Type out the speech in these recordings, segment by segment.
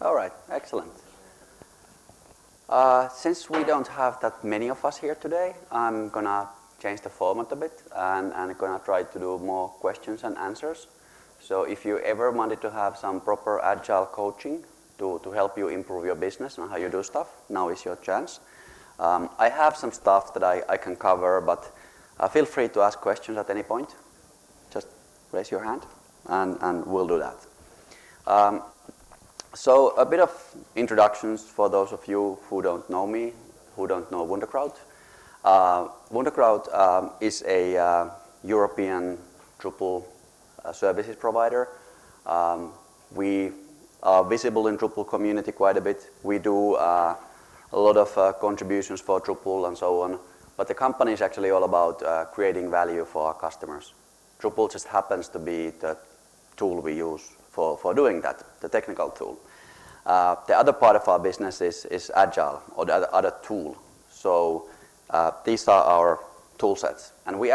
All right, excellent. Since we don't have that many of us here today, I'm gonna change the format a bit and gonna try to do more questions and answers. So if you ever wanted to have some proper agile coaching to help you improve your business and how you do stuff, now is your chance. I have some stuff that I can cover, but feel free to ask questions at any point. Just raise your hand and we'll do that. So a bit of introductions for those of you who don't know me, who don't know Wunderkraut. Wunderkraut is a European Drupal services provider. We are visible in Drupal community quite a bit. We do a lot of contributions for Drupal and so on. But the company is actually all about creating value for our customers. Drupal just happens to be the tool we use for doing that, the technical tool. The other part of our business is agile, or the other tool. So these are our tool sets. And we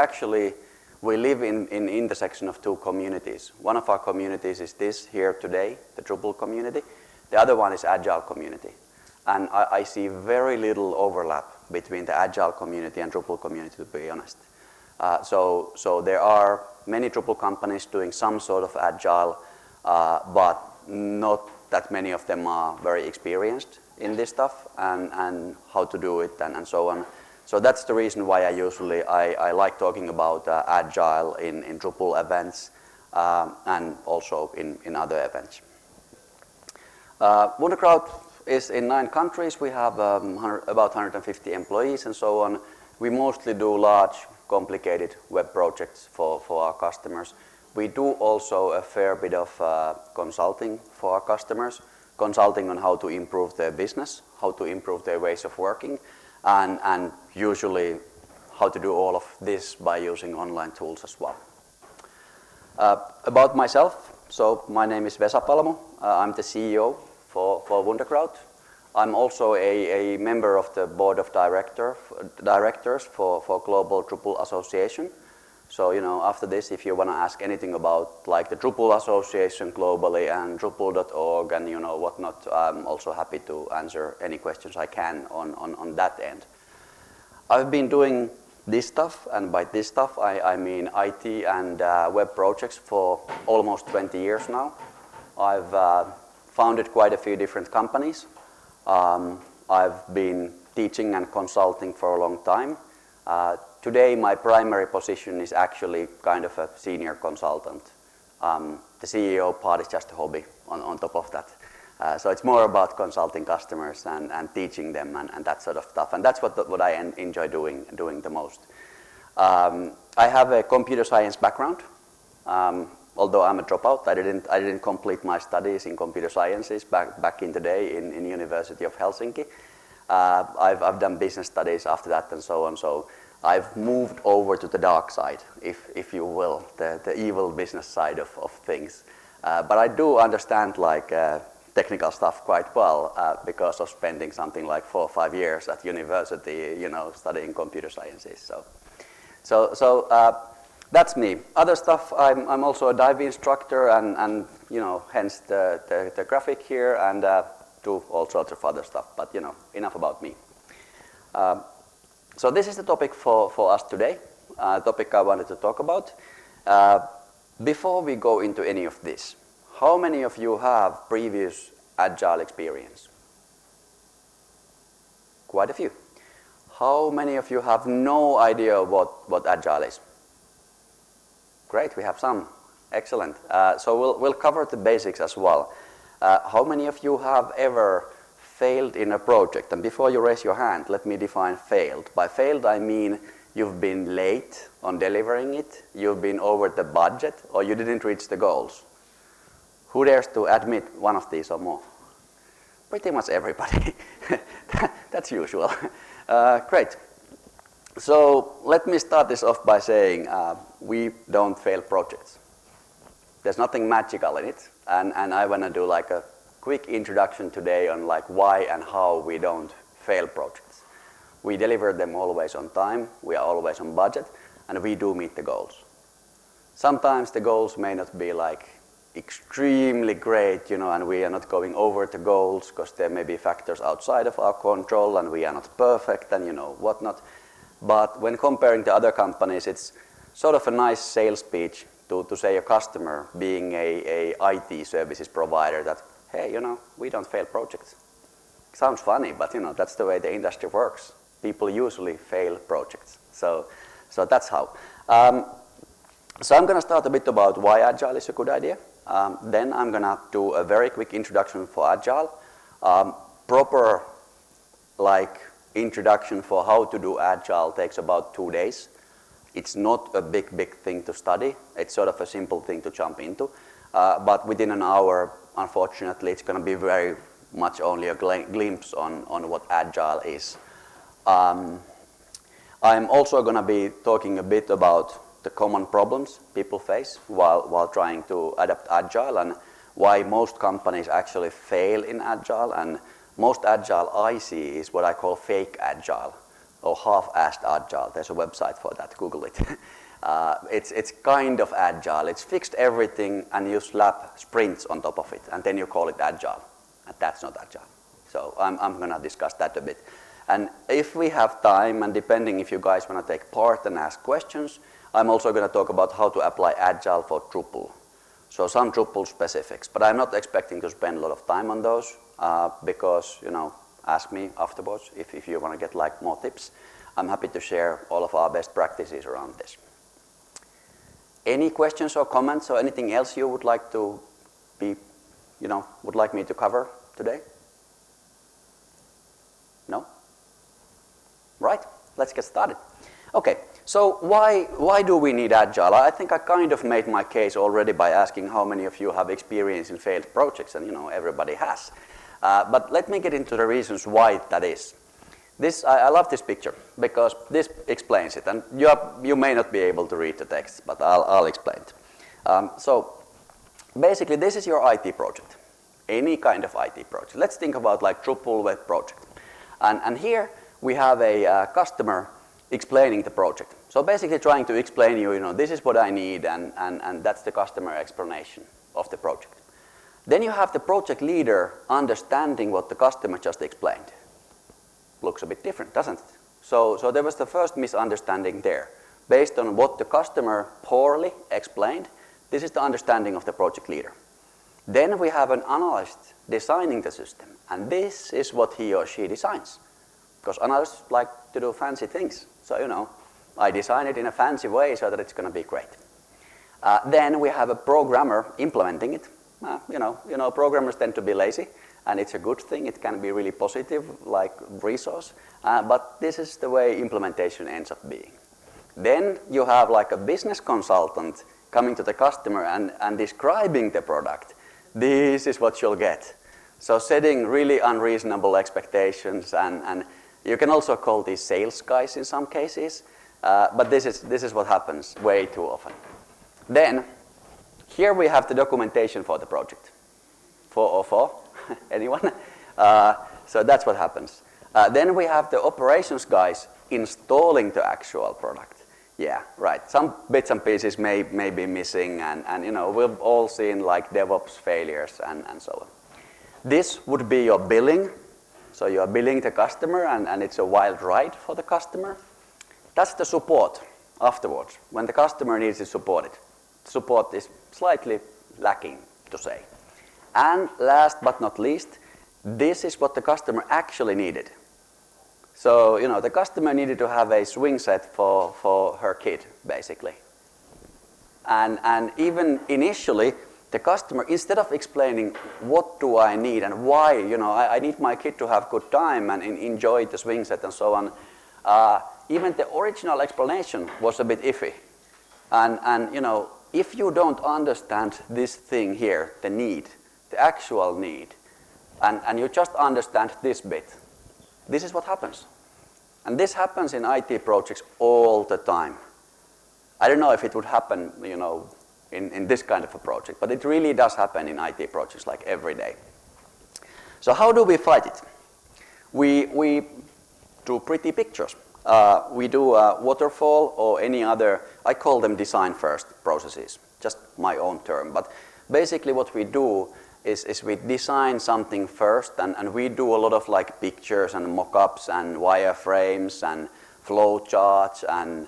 live in intersection of two communities. One of our communities is this here today, the Drupal community. The other one is agile community. And I see very little overlap between the agile community and Drupal community, to be honest. So there are many Drupal companies doing some sort of agile, but not that many of them are very experienced in this stuff and how to do it and so on. So that's the reason why I like talking about agile in Drupal events and also in other events. Wunderkraut is in 9 countries. We have about 150 employees and so on. We mostly do large, complicated web projects for our customers. We do also a fair bit of consulting for our customers, consulting on how to improve their business, how to improve their ways of working, and usually how to do all of this by using online tools as well. About myself, so my name is Vesa Palmu. I'm the CEO for Wunderkraut. I'm also a member of the board of directors for Global Drupal Association. So, after this, if you want to ask anything about like the Drupal Association globally and Drupal.org and whatnot, I'm also happy to answer any questions I can on that end. I've been doing this stuff, and by this stuff I mean IT and web projects for almost 20 years now. I've founded quite a few different companies. I've been teaching and consulting for a long time. Today, my primary position is actually kind of a senior consultant. The CEO part is just a hobby on top of that. So it's more about consulting customers and teaching them and that sort of stuff. And that's what I enjoy doing the most. I have a computer science background. Although I'm a dropout, I didn't complete my studies in computer sciences back in the day in University of Helsinki. I've done business studies after that and so on. So I've moved over to the dark side, if you will, the evil business side of things. But I do understand technical stuff quite well because of spending something like 4 or 5 years at university, studying computer sciences. So that's me. Other stuff, I'm also a dive instructor and hence the graphic here and do all sorts of other stuff. But enough about me. So this is the topic for us today, topic I wanted to talk about. Before we go into any of this, how many of you have previous agile experience? Quite a few. How many of you have no idea what agile is? Great, we have some. Excellent. So we'll cover the basics as well. How many of you have ever failed in a project? And before you raise your hand, let me define failed. By failed, I mean you've been late on delivering it, you've been over the budget, or you didn't reach the goals. Who dares to admit one of these or more? Pretty much everybody. That's usual. Great. So let me start this off by saying we don't fail projects. There's nothing magical in it, and I want to do like a quick introduction today on why and how we don't fail projects. We deliver them always on time, we are always on budget, and we do meet the goals. Sometimes the goals may not be extremely great, and we are not going over the goals because there may be factors outside of our control and we are not perfect and whatnot. But when comparing to other companies, it's sort of a nice sales pitch to say a customer being a IT services provider that, hey, we don't fail projects. Sounds funny, but that's the way the industry works. People usually fail projects. So that's how. So I'm going to start a bit about why Agile is a good idea. Then I'm going to do a very quick introduction for Agile. Proper introduction for how to do Agile takes about 2 days. It's not a big thing to study. It's sort of a simple thing to jump into. But within an hour, unfortunately, it's going to be very much only a glimpse on what Agile is. I'm also going to be talking a bit about the common problems people face while trying to adapt Agile and why most companies actually fail in Agile. And most Agile I see is what I call fake Agile or half-assed Agile. There's a website for that, Google it. It's kind of Agile. It's fixed everything and you slap sprints on top of it and then you call it Agile. And that's not Agile. So I'm going to discuss that a bit. And if we have time, and depending if you guys want to take part and ask questions, I'm also going to talk about how to apply Agile for Drupal. So some Drupal specifics, but I'm not expecting to spend a lot of time on those because, ask me afterwards if you want to get more tips. I'm happy to share all of our best practices around this. Any questions or comments or anything else you would like to would like me to cover today? No? Right, let's get started. Okay, so why do we need Agile? I think I kind of made my case already by asking how many of you have experience in failed projects, and everybody has. But let me get into the reasons why that is. I love this picture because this explains it, and you may not be able to read the text, but I'll explain it. So basically, this is your IT project, any kind of IT project. Let's think about Drupal web project, and here we have a customer explaining the project. So basically trying to explain this is what I need and that's the customer explanation of the project. Then you have the project leader understanding what the customer just explained. Looks a bit different, doesn't it? So there was the first misunderstanding there. Based on what the customer poorly explained, this is the understanding of the project leader. Then we have an analyst designing the system, and this is what he or she designs. Because analysts like to do fancy things. So, I design it in a fancy way so that it's going to be great. Then we have a programmer implementing it. Programmers tend to be lazy, and it's a good thing. It can be really positive, resource. But this is the way implementation ends up being. Then you have a business consultant coming to the customer and describing the product. This is what you'll get. So setting really unreasonable expectations and you can also call these sales guys in some cases, but this is what happens way too often. Then, here we have the documentation for the project. 404, anyone? So that's what happens. Then we have the operations guys installing the actual product. Yeah, right. Some bits and pieces may be missing, and we've all seen DevOps failures and so on. This would be your billing. So you are billing the customer, and it's a wild ride for the customer. That's the support afterwards, when the customer needs it supported. Support is slightly lacking, to say. And last but not least, this is what the customer actually needed. So, the customer needed to have a swing set for her kid, basically. And even initially, the customer, instead of explaining what do I need and why, I need my kid to have good time and enjoy the swing set and so on, even the original explanation was a bit iffy. And if you don't understand this thing here, the need, the actual need, and you just understand this bit, this is what happens. And this happens in IT projects all the time. I don't know if it would happen, in this kind of a project, but it really does happen in IT projects every day. So how do we fight it? We do pretty pictures. We do waterfall or any other, I call them design first processes, just my own term. But Basically what we do is we design something first, and we do a lot of like pictures and mock-ups and wireframes and flow charts and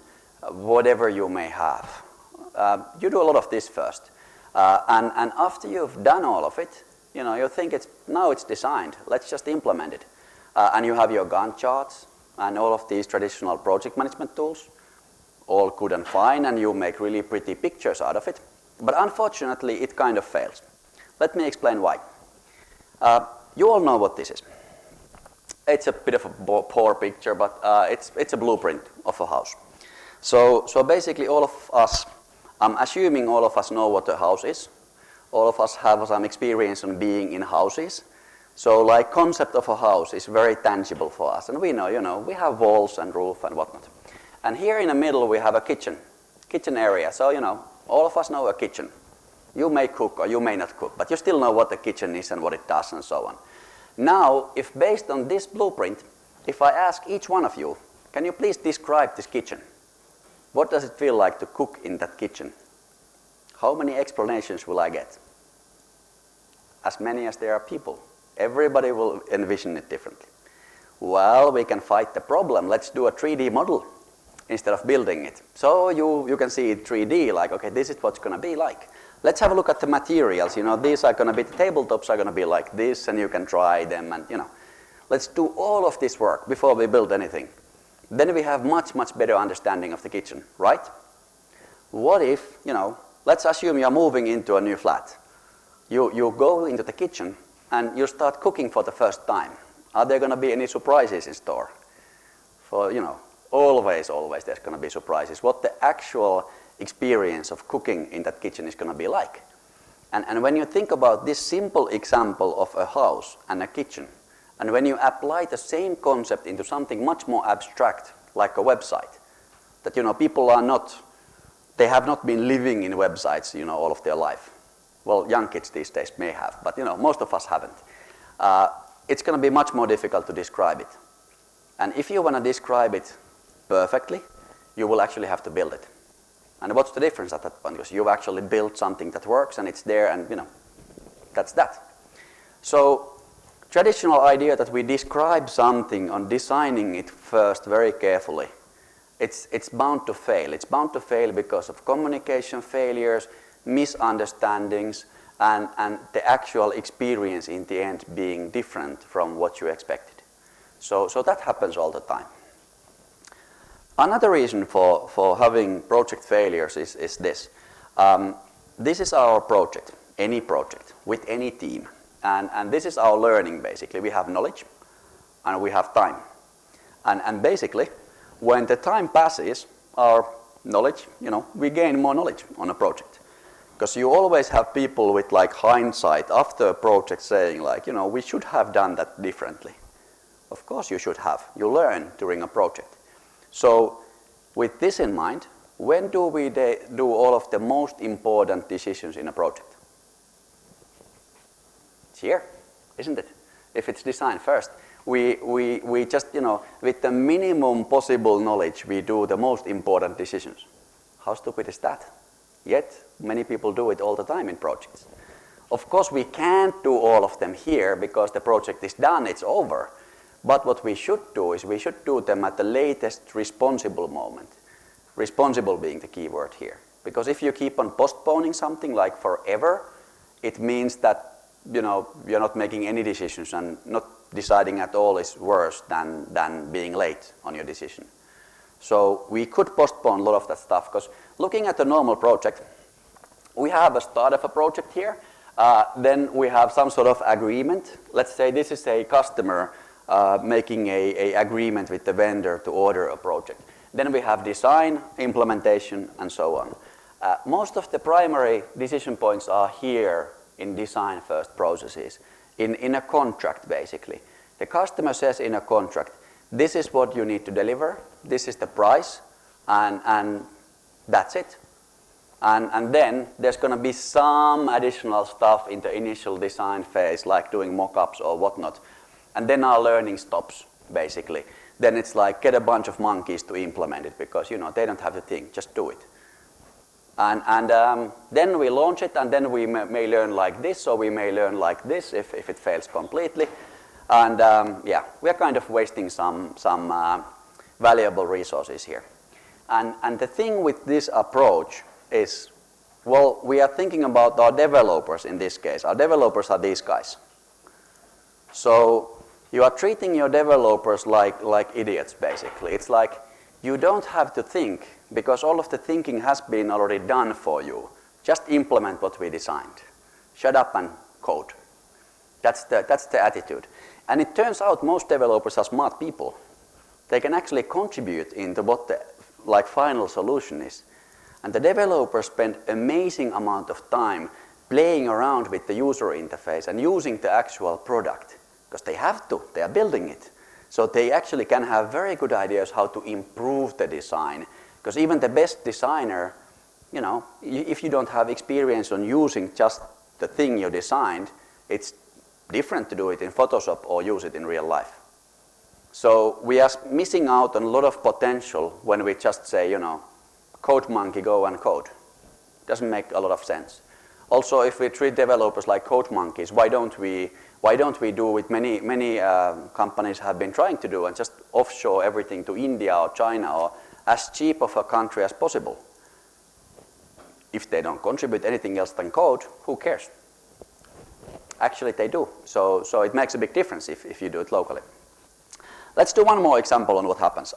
whatever you may have. You do a lot of this first. And after you've done all of it, you think now it's designed, let's just implement it. And you have your Gantt charts and all of these traditional project management tools, all good and fine, and you make really pretty pictures out of it. But unfortunately, it kind of fails. Let me explain why. You all know what this is. It's a bit of a poor picture, but it's a blueprint of a house. So basically all of us, I'm assuming all of us know what a house is. All of us have some experience on being in houses. So like concept of a house is very tangible for us. And we know, we have walls and roof and whatnot. And here in the middle we have a kitchen area. So all of us know a kitchen. You may cook or you may not cook, but you still know what the kitchen is and what it does and so on. Now, if based on this blueprint, if I ask each one of you, can you please describe this kitchen? What does it feel like to cook in that kitchen? How many explanations will I get? As many as there are people. Everybody will envision it differently. Well, we can fight the problem. Let's do a 3D model instead of building it. So you can see it 3D, like, okay, this is what's going to be like. Let's have a look at the materials. These are going to be, the tabletops are going to be like this, and you can try them, and let's do all of this work before we build anything. Then we have much, much better understanding of the kitchen, right? What if, let's assume you're moving into a new flat. You go into the kitchen and you start cooking for the first time. Are there going to be any surprises in store? For, always there's going to be surprises. What the actual experience of cooking in that kitchen is going to be like. And when you think about this simple example of a house and a kitchen, and when you apply the same concept into something much more abstract, like a website, that people are not, they have not been living in websites all of their life. Well, young kids these days may have, but most of us haven't. It's going to be much more difficult to describe it. And if you want to describe it perfectly, you will actually have to build it. And what's the difference at that point? Because you've actually built something that works and it's there, and that's that. So traditional idea that we describe something on designing it first very carefully, it's bound to fail. It's bound to fail because of communication failures, misunderstandings, and the actual experience in the end being different from what you expected. So that happens all the time. Another reason for having project failures is this. This is our project, any project, with any team. And this is our learning, basically. We have knowledge and we have time. And basically, when the time passes, our knowledge, we gain more knowledge on a project. Because you always have people with like hindsight after a project saying like, we should have done that differently. Of course you should have. You learn during a project. So with this in mind, when do we do all of the most important decisions in a project? It's here, isn't it? If it's designed first, we just, with the minimum possible knowledge, we do the most important decisions. How stupid is that? Yet, many people do it all the time in projects. Of course, we can't do all of them here because the project is done, it's over. But what we should do is we should do them at the latest responsible moment. Responsible being the key word here. Because if you keep on postponing something like forever, it means that you're not making any decisions, and not deciding at all is worse than being late on your decision. So we could postpone a lot of that stuff, because looking at a normal project, we have a start of a project here, then we have some sort of agreement. Let's say this is a customer making a agreement with the vendor to order a project. Then we have design, implementation, and so on. Most of the primary decision points are here in design first processes, in a contract basically. The customer says in a contract, this is what you need to deliver, this is the price, and that's it. And then there's going to be some additional stuff in the initial design phase, like doing mock-ups or whatnot. And then our learning stops, basically. Then it's like, get a bunch of monkeys to implement it, because, they don't have to think, just do it. Then we launch it, and then we may learn like this, or we may learn like this if it fails completely. And yeah, we are kind of wasting some valuable resources here. And the thing with this approach is, well, we are thinking about our developers in this case. Our developers are these guys. So you are treating your developers like idiots, basically. It's like you don't have to think, because all of the thinking has been already done for you. Just implement what we designed. Shut up and code. That's the attitude. And it turns out most developers are smart people. They can actually contribute into what the final solution is. And the developers spend amazing amount of time playing around with the user interface and using the actual product. Because they have to, they are building it. So they actually can have very good ideas how to improve the design. Because even the best designer, you know, if you don't have experience on using just the thing you designed, it's different to do it in Photoshop or use it in real life. So we are missing out on a lot of potential when we just say, you know, code monkey, go and code. Doesn't make a lot of sense. Also, if we treat developers like code monkeys, why don't we do what many companies have been trying to do and just offshore everything to India or China or as cheap of a country as possible? If they don't contribute anything else than code, who cares? Actually, they do. So it makes a big difference if you do it locally. Let's do one more example on what happens.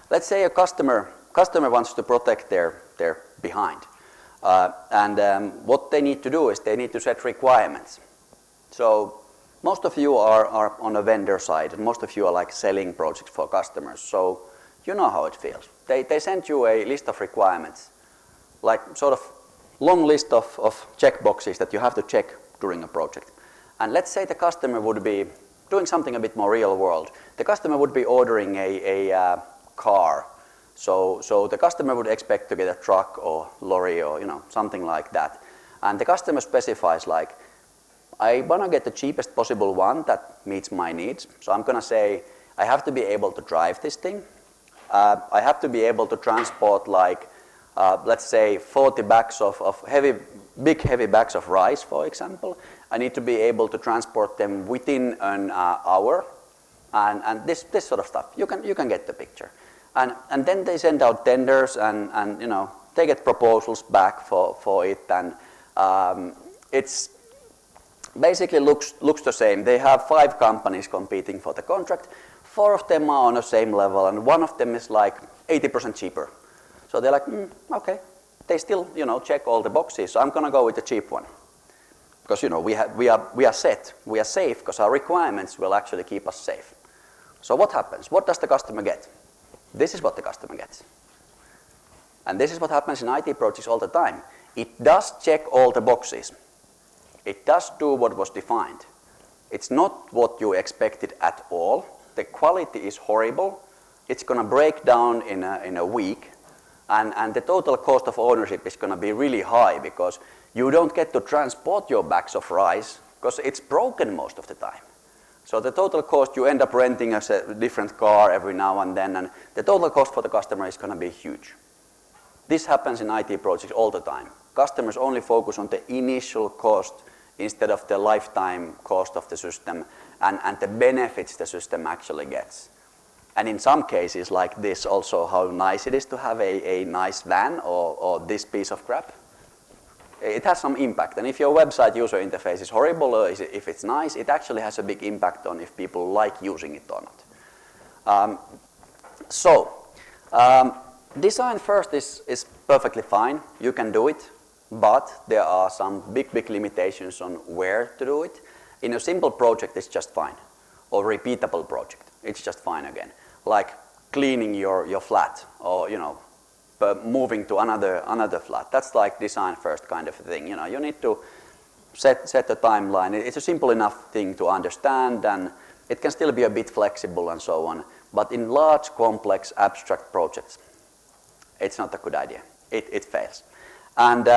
Let's say a customer wants to protect their behind. What they need to do is they need to set requirements. So most of you are on a vendor side, and most of you are like selling projects for customers. So you know how it feels. They send you a list of requirements, like sort of long list of checkboxes that you have to check during a project. And let's say the customer would be doing something a bit more real world. The customer would be ordering a car. So the customer would expect to get a truck or lorry or something like that. And the customer specifies like, I want to get the cheapest possible one that meets my needs. So I'm going to say, I have to be able to drive this thing. I have to be able to transport like, let's say 40 bags of big heavy bags of rice, for example. I need to be able to transport them within an hour. And this sort of stuff. You can get the picture. And then they send out tenders and they get proposals back for it. And it's basically looks the same. They have 5 companies competing for the contract. 4 of them are on the same level, and one of them is like 80% cheaper. So they're like, okay. They still check all the boxes. So I'm going to go with the cheap one, because we are set, we are safe, because our requirements will actually keep us safe. So what happens? What does the customer get? This is what the customer gets. And this is what happens in IT projects all the time. It does check all the boxes. It does do what was defined. It's not what you expected at all. The quality is horrible. It's going to break down in a week. And the total cost of ownership is going to be really high, because you don't get to transport your bags of rice because it's broken most of the time. So the total cost, you end up renting a different car every now and then, and the total cost for the customer is going to be huge. This happens in IT projects all the time. Customers only focus on the initial cost instead of the lifetime cost of the system and the benefits the system actually gets. And in some cases like this also, how nice it is to have a nice van or this piece of crap. It has some impact. And if your website user interface is horrible or if it's nice, it actually has a big impact on if people like using it or not. Design first is perfectly fine. You can do it. But there are some big limitations on where to do it. In a simple project, it's just fine. Or repeatable project, it's just fine again. Like cleaning your flat, or moving to another flat. That's like design first kind of thing. You need to set the timeline. It's a simple enough thing to understand, and it can still be a bit flexible and so on. But in large, complex, abstract projects, it's not a good idea. It fails. And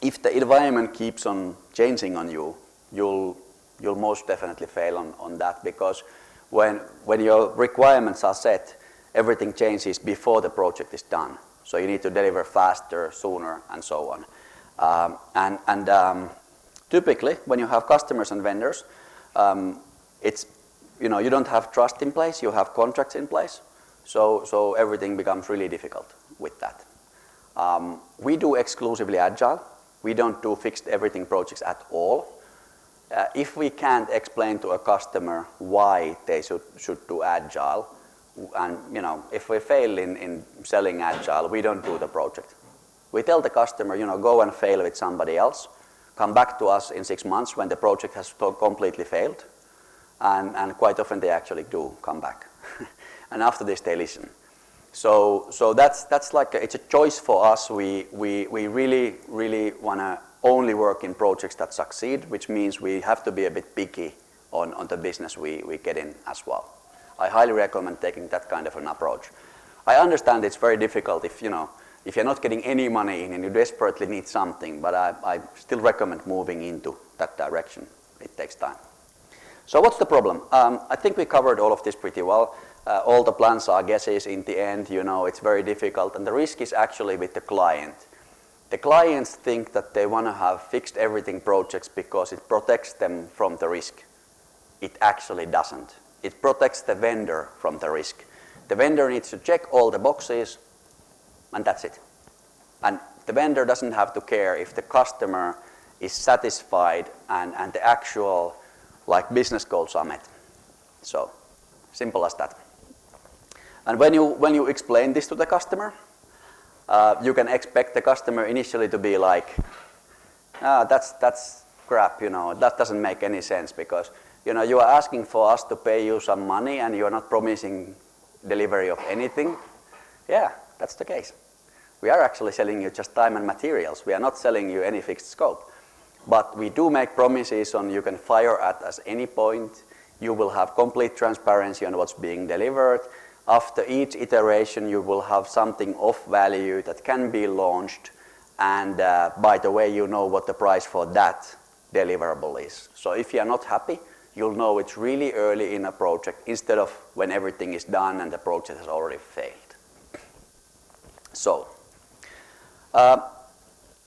if the environment keeps on changing on you, you'll most definitely fail on that, because when your requirements are set, everything changes before the project is done. So you need to deliver faster, sooner, and so on. Typically, when you have customers and vendors, it's, you don't have trust in place, you have contracts in place, so everything becomes really difficult with that. We do exclusively agile. We don't do fixed everything projects at all. If we can't explain to a customer why they should do agile, and if we fail in selling agile, we don't do the project. We tell the customer, go and fail with somebody else, come back to us in 6 months when the project has completely failed, and quite often they actually do come back. And after this they listen. So that's like it's a choice for us. We really want to only work in projects that succeed, which means we have to be a bit picky on the business we get in as well. I highly recommend taking that kind of an approach. I understand it's very difficult if you're not getting any money in and you desperately need something, but I still recommend moving into that direction. It takes time. So what's the problem? I think we covered all of this pretty well. All the plans are guesses in the end, it's very difficult, and the risk is actually with the client. The clients think that they want to have fixed everything projects because it protects them from the risk. It actually doesn't. It protects the vendor from the risk. The vendor needs to check all the boxes, and that's it. And the vendor doesn't have to care if the customer is satisfied and the actual business goals are met. So simple as that. And when you explain this to the customer, you can expect the customer initially to be like, that's crap, that doesn't make any sense because you are asking for us to pay you some money and you're not promising delivery of anything. Yeah, that's the case. We are actually selling you just time and materials. We are not selling you any fixed scope. But we do make promises on you can fire at us any point. You will have complete transparency on what's being delivered. After each iteration, you will have something of value that can be launched. And by the way, you know what the price for that deliverable is. So if you are not happy, you'll know it's really early in a project instead of when everything is done and the project has already failed. So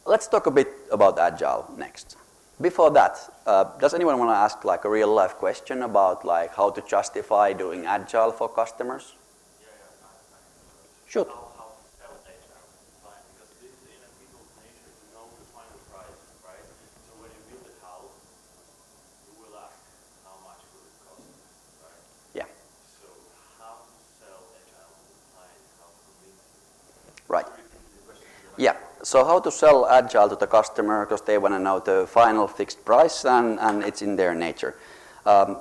let's talk a bit about Agile next. Before that, does anyone want to ask a real life question about how to justify doing Agile for customers? Shoot. How to sell agile design, because this is in a people's nature to know the final price, right? So when you build a house, you will ask how much will it cost, right? Yeah. So how to sell agile to the client, how to convince them? Right. Yeah. So how to sell Agile to the customer, because they want to know the final fixed price and it's in their nature.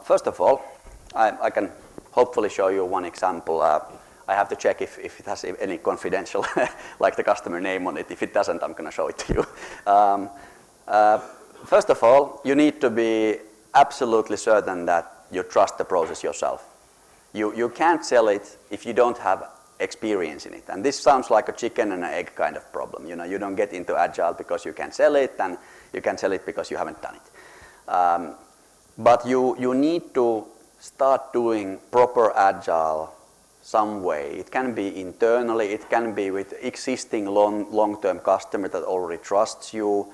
First of all, I can hopefully show you one example. I have to check if it has any confidential, the customer name on it. If it doesn't, I'm going to show it to you. First of all, you need to be absolutely certain that you trust the process yourself. You can't sell it if you don't have experience in it. And this sounds like a chicken and an egg kind of problem. You don't get into Agile because you can sell it, and you can sell it because you haven't done it. But you need to start doing proper Agile some way. It can be internally, it can be with existing long-term customer that already trusts you.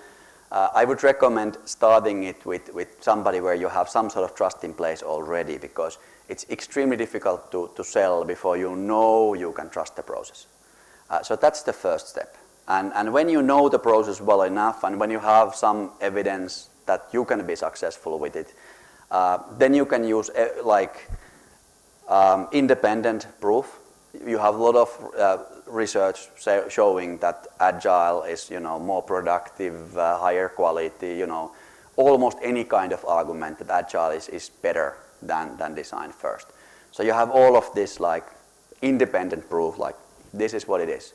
I would recommend starting it with somebody where you have some sort of trust in place already, because it's extremely difficult to sell before you can trust the process. So that's the first step. And when you know the process well enough, and when you have some evidence that you can be successful with it, then you can use independent proof. You have a lot of research showing that Agile is more productive, higher quality, almost any kind of argument that Agile is better than design first. So you have all of this independent proof, this is what it is.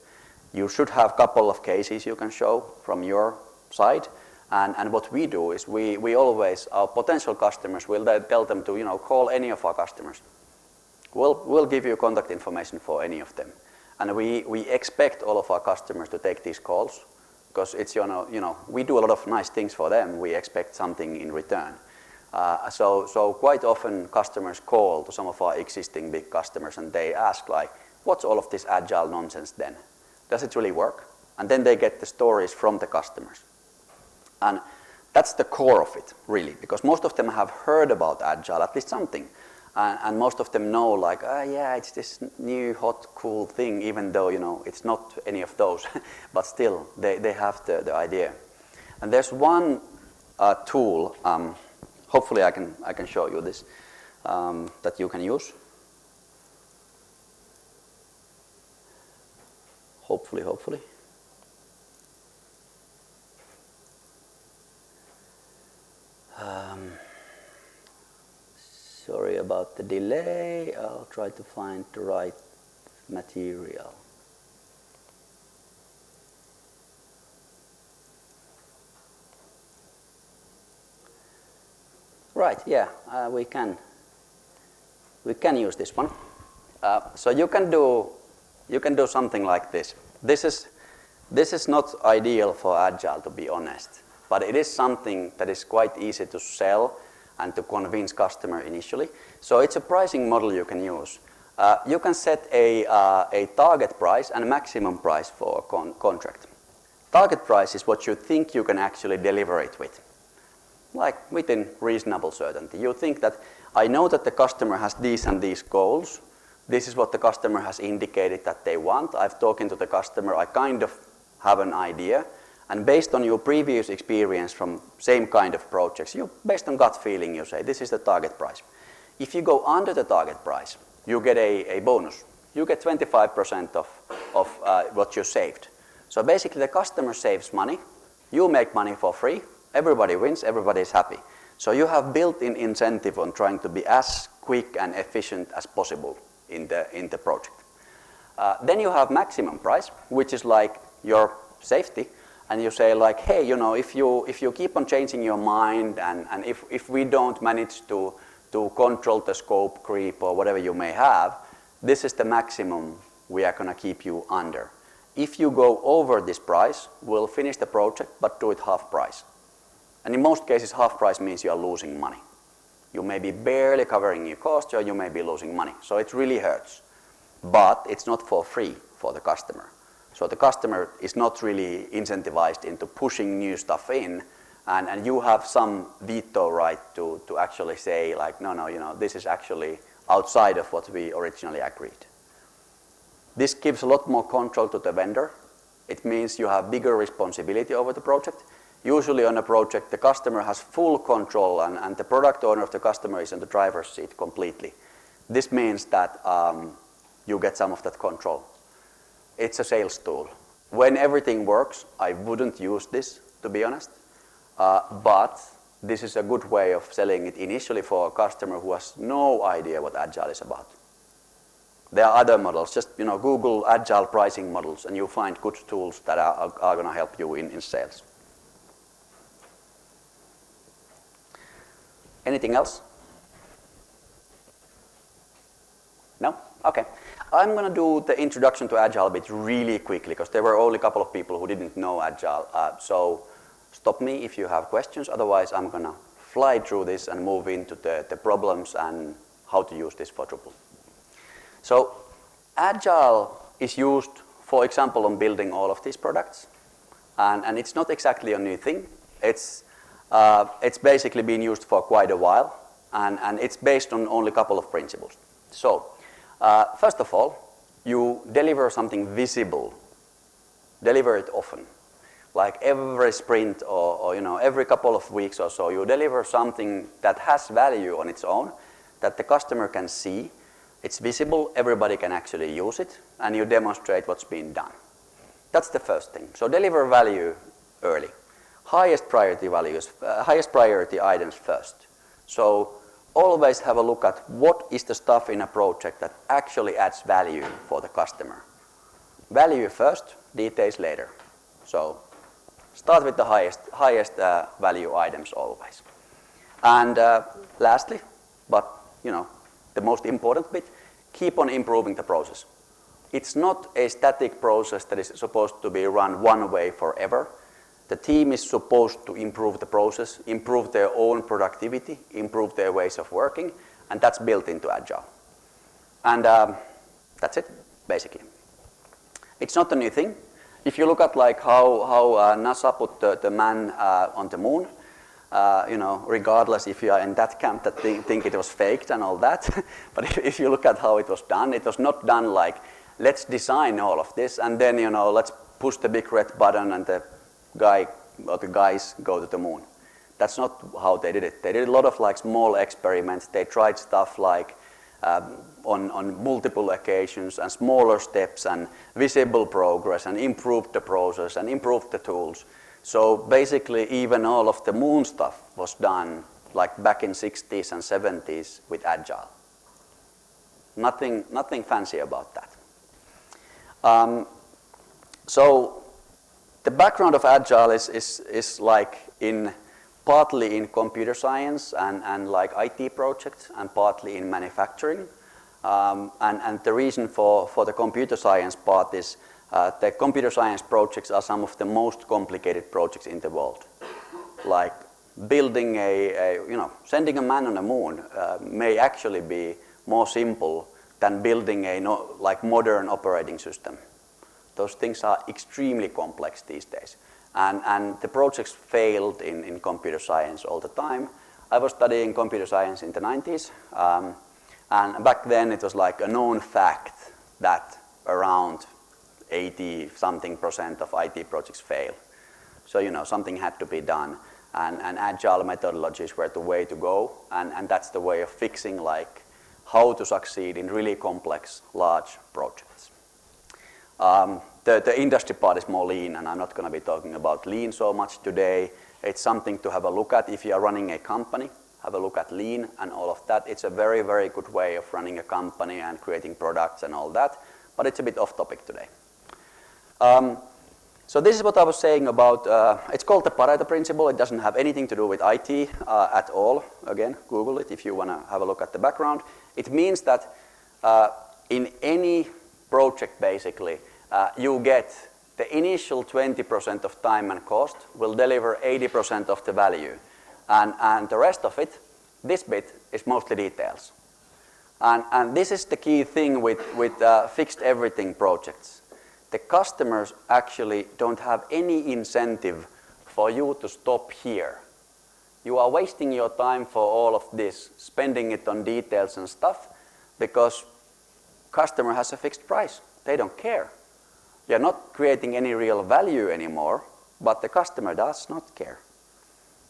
You should have a couple of cases you can show from your side. And what we do is we always, our potential customers, will tell them to call any of our customers. We'll give you contact information for any of them. And we expect all of our customers to take these calls, because it's we do a lot of nice things for them. We expect something in return. So quite often customers call to some of our existing big customers and they ask what's all of this Agile nonsense then? Does it really work? And then they get the stories from the customers. And that's the core of it, really, because most of them have heard about Agile, at least something. And most of them know, like, yeah, it's this new, hot, cool thing, even though, it's not any of those. But still, they have the idea. And there's one tool, hopefully I can show you this, that you can use. Hopefully. Sorry about the delay. I'll try to find the right material. Right, yeah, we can use this one. So you can do something like this. This is not ideal for Agile, to be honest, but it is something that is quite easy to sell and to convince customer initially. So it's a pricing model you can use. You can set a target price and a maximum price for a contract. Target price is what you think you can actually deliver it with, like within reasonable certainty. You think that I know that the customer has these and these goals. This is what the customer has indicated that they want. I've talked to the customer. I kind of have an idea. And based on your previous experience from same kind of projects, based on gut feeling, you say, this is the target price. If you go under the target price, you get a bonus. You get 25% of what you saved. So basically the customer saves money, you make money for free, everybody wins, everybody is happy. So you have built-in incentive on trying to be as quick and efficient as possible in the project. Then you have maximum price, which is like your safety. And you say like, hey, if you keep on changing your mind and if we don't manage to control the scope creep or whatever you may have, this is the maximum we are going to keep you under. If you go over this price, we'll finish the project but do it half price. And in most cases, half price means you are losing money. You may be barely covering your cost or you may be losing money. So it really hurts. But it's not for free for the customer. So the customer is not really incentivized into pushing new stuff in, and you have some veto right to actually say like, no, this is actually outside of what we originally agreed. This gives a lot more control to the vendor. It means you have bigger responsibility over the project. Usually on a project, the customer has full control and the product owner of the customer is in the driver's seat completely. This means that you get some of that control. It's a sales tool. When everything works, I wouldn't use this, to be honest. But this is a good way of selling it initially for a customer who has no idea what Agile is about. There are other models. Just Google Agile pricing models, and you'll find good tools that are going to help you in sales. Anything else? No? Okay. I'm going to do the introduction to Agile bit really quickly because there were only a couple of people who didn't know Agile. So stop me if you have questions. Otherwise, I'm going to fly through this and move into the problems and how to use this for Drupal. So Agile is used, for example, on building all of these products. And it's not exactly a new thing. It's basically been used for quite a while. And it's based on only a couple of principles. So first of all, you deliver something visible. Deliver it often. Like every sprint or every couple of weeks or so, you deliver something that has value on its own, that the customer can see. It's visible, everybody can actually use it, and you demonstrate what's been done. That's the first thing. So deliver value early. Highest priority items first. So always have a look at what is the stuff in a project that actually adds value for the customer. Value first, details later. So start with the highest value items always. And lastly, but the most important bit, keep on improving the process. It's not a static process that is supposed to be run one way forever. The team is supposed to improve the process, improve their own productivity, improve their ways of working, and that's built into Agile. And that's it, basically. It's not a new thing. If you look at like how NASA put the man on the moon, regardless if you are in that camp that think it was faked and all that, but if you look at how it was not done like, let's design all of this and then, let's push the big red button and the guy or the guys go to the moon. That's not how they did it. They did a lot of like small experiments. They tried stuff like on multiple occasions and smaller steps and visible progress and improved the process and improved the tools. So basically even all of the moon stuff was done like back in 60s and 70s with agile. Nothing fancy about that. So the background of agile is like partly in computer science and like IT projects and partly in manufacturing. And the reason for the computer science part is the computer science projects are some of the most complicated projects in the world. Like building sending a man on the moon may actually be more simple than building a modern operating system. Those things are extremely complex these days. And the projects failed in computer science all the time. I was studying computer science in the 90s. And back then it was like a known fact that around 80-something% of IT projects fail. So, something had to be done. And agile methodologies were the way to go. And that's the way of fixing like how to succeed in really complex, large projects. The industry part is more lean, and I'm not going to be talking about lean so much today. It's something to have a look at if you are running a company. Have a look at lean and all of that. It's a very, very good way of running a company and creating products and all that, but it's a bit off topic today. So this is what I was saying about, it's called the Pareto principle. It doesn't have anything to do with IT at all. Again, Google it if you want to have a look at the background. It means that in any project, basically, you get the initial 20% of time and cost will deliver 80% of the value. And the rest of it, this bit, is mostly details. And this is the key thing with fixed everything projects. The customers actually don't have any incentive for you to stop here. You are wasting your time for all of this, spending it on details and stuff, because customer has a fixed price. They don't care. You're not creating any real value anymore, but the customer does not care.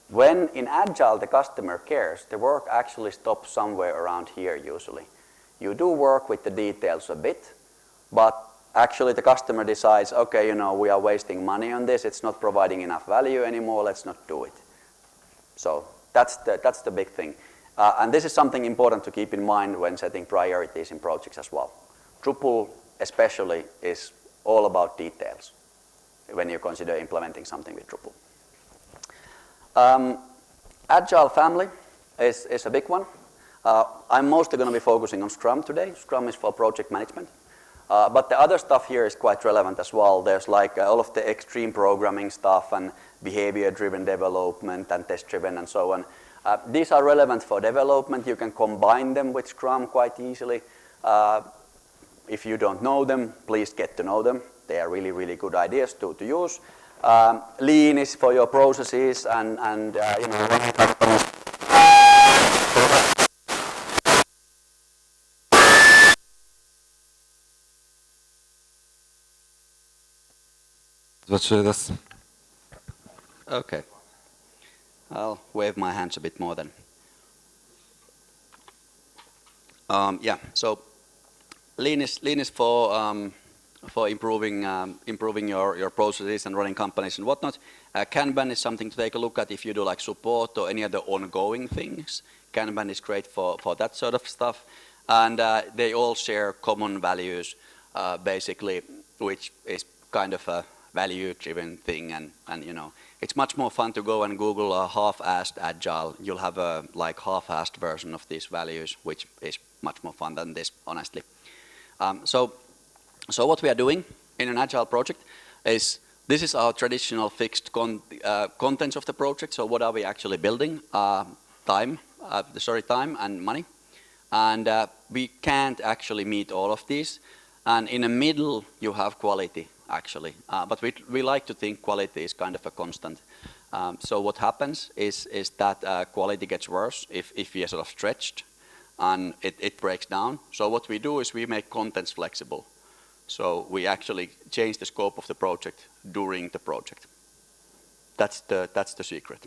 When in Agile the customer cares, the work actually stops somewhere around here usually. You do work with the details a bit, but actually the customer decides, okay, we are wasting money on this, it's not providing enough value anymore, let's not do it. So that's the big thing. And this is something important to keep in mind when setting priorities in projects as well. Drupal especially is all about details when you consider implementing something with Drupal. Agile family is a big one. I'm mostly going to be focusing on Scrum today. Scrum is for project management. But the other stuff here is quite relevant as well. There's like all of the extreme programming stuff and behavior-driven development and test-driven and so on. These are relevant for development. You can combine them with Scrum quite easily. If you don't know them, please get to know them. They are really, really good ideas to use. Lean is for your processes and running companies. Okay. I'll wave my hands a bit more then. So lean is for improving your processes and running companies and whatnot. Kanban is something to take a look at if you do like support or any other ongoing things. Kanban is great for that sort of stuff. And they all share common values, basically, which is kind of a value-driven thing. And it's much more fun to go and Google a half-assed agile. You'll have a like half-assed version of these values, which is much more fun than this, honestly. So what we are doing in an agile project is, this is our traditional fixed contents of the project. So what are we actually building? Time and money. And we can't actually meet all of these. And in the middle, you have quality, actually. But we like to think quality is kind of a constant. So what happens is that quality gets worse if we are sort of stretched and it breaks down. So what we do is we make contents flexible. So we actually change the scope of the project during the project. That's the secret.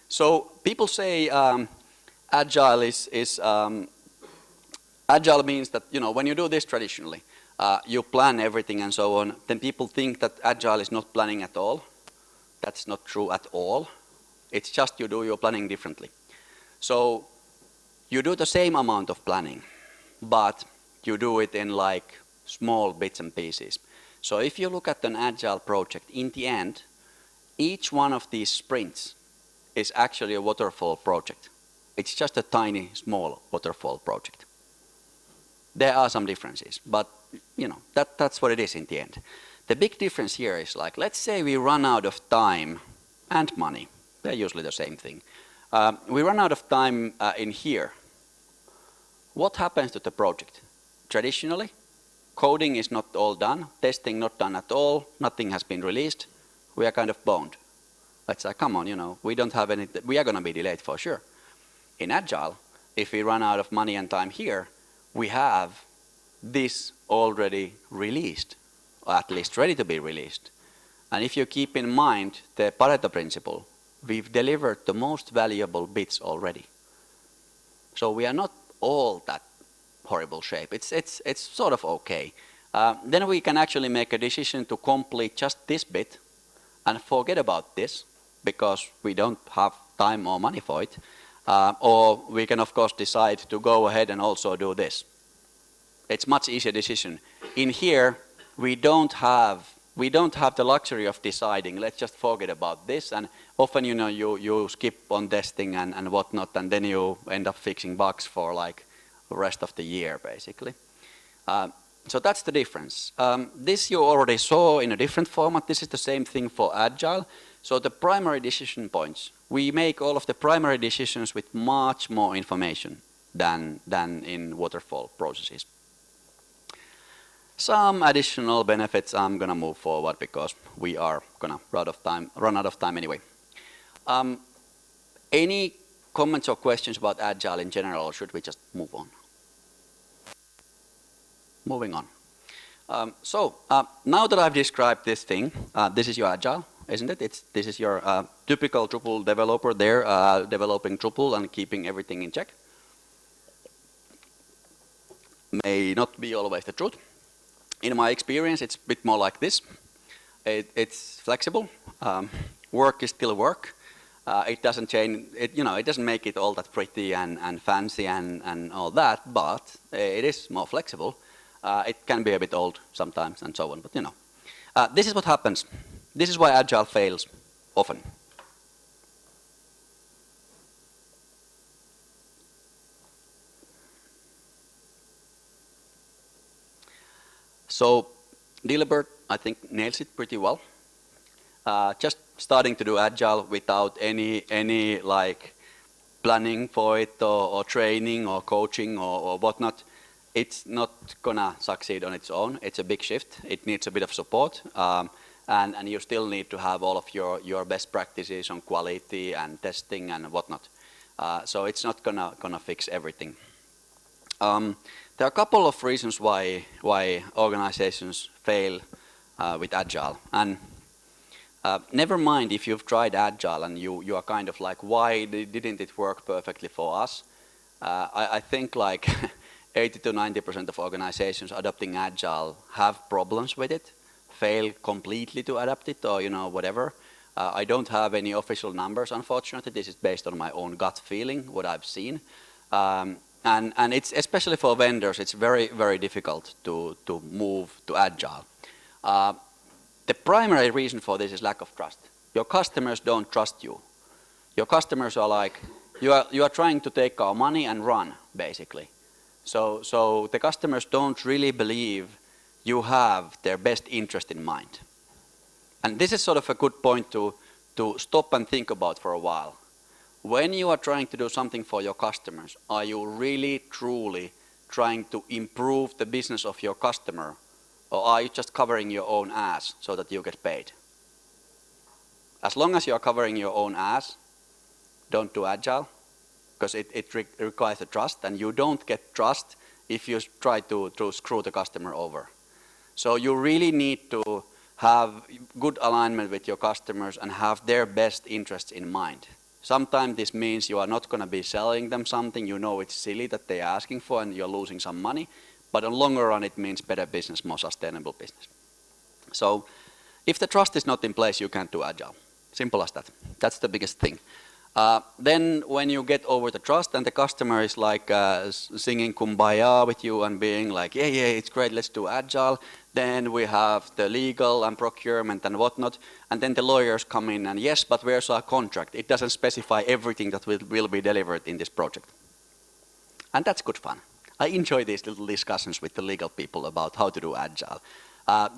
So people say agile agile means that, you know, when you do this traditionally, you plan everything and so on, then people think that agile is not planning at all. That's not true at all. It's just you do your planning differently. So you do the same amount of planning, but you do it in like small bits and pieces. So if you look at an agile project, in the end, each one of these sprints is actually a waterfall project. It's just a tiny, small waterfall project. There are some differences, but you know, that's what it is in the end. The big difference here is like, let's say we run out of time and money. They're usually the same thing. We run out of time in here. What happens to the project? Traditionally, coding is not all done, testing not done at all, nothing has been released. We are kind of boned. Let's say, come on, you know, we don't have any, we are going to be delayed for sure. In Agile, if we run out of money and time here, we have this already released, or at least ready to be released. And if you keep in mind the Pareto principle, we've delivered the most valuable bits already. So we are not all that horrible shape. It's sort of okay. Then we can actually make a decision to complete just this bit and forget about this because we don't have time or money for it. Or we can of course decide to go ahead and also do this. It's much easier decision. In here, we don't have the luxury of deciding, let's just forget about this, and often, you know, you skip on testing and whatnot, and then you end up fixing bugs for like the rest of the year, basically. So that's the difference. This you already saw in a different format. This is the same thing for Agile. So the primary decision points, we make all of the primary decisions with much more information than in waterfall processes. Some additional benefits. I'm gonna move forward because we are gonna run out of time anyway. Any comments or questions about Agile in general, or should we just move on? Moving on. So now that I've described this thing, this is your Agile, isn't it? This is your typical Drupal developer there, developing Drupal and keeping everything in check. May not be always the truth. In my experience, it's a bit more like this. It's flexible. Work is still work. It doesn't change. It doesn't make it all that pretty and fancy and all that. But it is more flexible. It can be a bit old sometimes and so on. But you know, this is what happens. This is why Agile fails often. So Dilbert, I think, nails it pretty well. Just starting to do Agile without any like planning for it or training or coaching or whatnot, it's not gonna succeed on its own. It's a big shift. It needs a bit of support, and you still need to have all of your best practices on quality and testing and whatnot. So it's not gonna fix everything. There are a couple of reasons why organizations fail with Agile. And never mind if you've tried Agile and you are kind of like, why didn't it work perfectly for us? I think like 80 to 90% of organizations adopting Agile have problems with it, fail completely to adapt it, or whatever. I don't have any official numbers, unfortunately. This is based on my own gut feeling, what I've seen. And it's especially for vendors, it's very, very difficult to move to Agile. The primary reason for this is lack of trust. Your customers don't trust you. Your customers are like, you are trying to take our money and run, basically. So the customers don't really believe you have their best interest in mind. And this is sort of a good point to stop and think about for a while. When you are trying to do something for your customers, are you really truly trying to improve the business of your customer, or are you just covering your own ass so that you get paid? As long as you are covering your own ass, don't do agile, because it requires the trust, and you don't get trust if you try to screw the customer over. So you really need to have good alignment with your customers and have their best interests in mind. Sometimes this means you are not going to be selling them something, you know it's silly that they are asking for and you're losing some money, but in the longer run it means better business, more sustainable business. So if the trust is not in place, you can't do agile. Simple as that. That's the biggest thing. Then when you get over the trust and the customer is like singing kumbaya with you and being like, yeah, it's great, let's do agile. Then we have the legal and procurement and whatnot. And then the lawyers come in and yes, but where's our contract? It doesn't specify everything that will be delivered in this project. And that's good fun. I enjoy these little discussions with the legal people about how to do agile.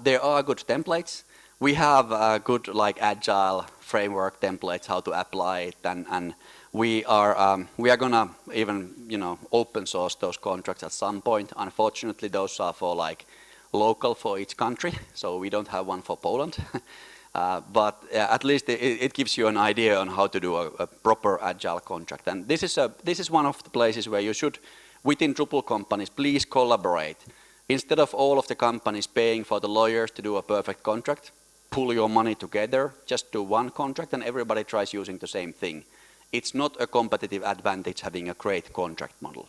There are good templates. We have good like agile framework templates how to apply it, and we are gonna even open source those contracts at some point. Unfortunately, those are for like local for each country, so we don't have one for Poland. But at least it gives you an idea on how to do a proper agile contract. And this is one of the places where you should, within Drupal companies, please collaborate. Instead of all of the companies paying for the lawyers to do a perfect contract, pull your money together, just do one contract and everybody tries using the same thing. It's not a competitive advantage having a great contract model.